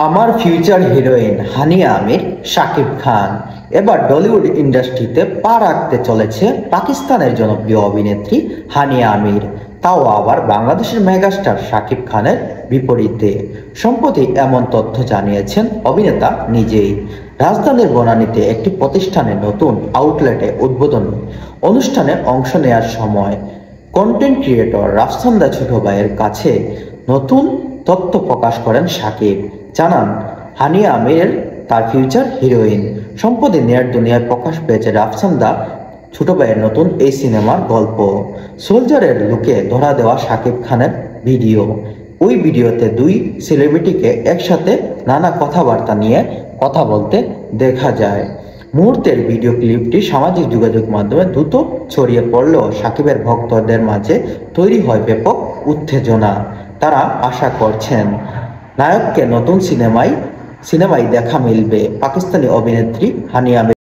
আমার future heroine Haniyeh আমির শাকিব খান এবার Tollywood ইন্ডাস্ট্রিতে পা রাখতে চলেছে পাকিস্তানের জনপ্রিয় অভিনেত্রী হানিয়া আমির, তাও আবার বাংলাদেশের মেগাস্টার শাকিব খানের বিপরীতে। সম্প্রতি এমন তথ্য জানিয়েছেন অভিনেতা নিজেই। রাজধানীর বনানীতে একটি প্রতিষ্ঠানের নতুন আউটলেটে উদ্বোধনী অনুষ্ঠানে অংশ নেওয়ার সময় কন্টেন্ট ক্রিয়েটর রাফসান্দা ছোট ভাইয়ের কাছে নতুন তথ্য প্রকাশ করেন শাকিব। জানান হানিয়া আমির তার ফিউচার হিরোইন। সম্প্রতি নেট দুনিয়ায় প্রকাশ পেয়েছে রাফসান্দা ছোট ভাইয়ের নতুন এই সিনেমার গল্প। সোলজারের লুকে ধরা দেওয়া শাকিব খানের ভিডিও। ওই ভিডিওতে দুই সেলিব্রিটিকে একসাথে নানা কথাবার্তা নিয়ে কথা বলতে দেখা যায়। মুহূর্তের ভিডিও ক্লিপটি সামাজিক যোগাযোগ মাধ্যমে দ্রুত ছড়িয়ে পড়লেও শাকিবের ভক্তদের মাঝে তৈরি হয় ব্যাপক উত্তেজনা। তারা আশা করছেন নায়ককে নতুন সিনেমায় দেখা মিলবে পাকিস্তানি অভিনেত্রী হানিয়া আমির।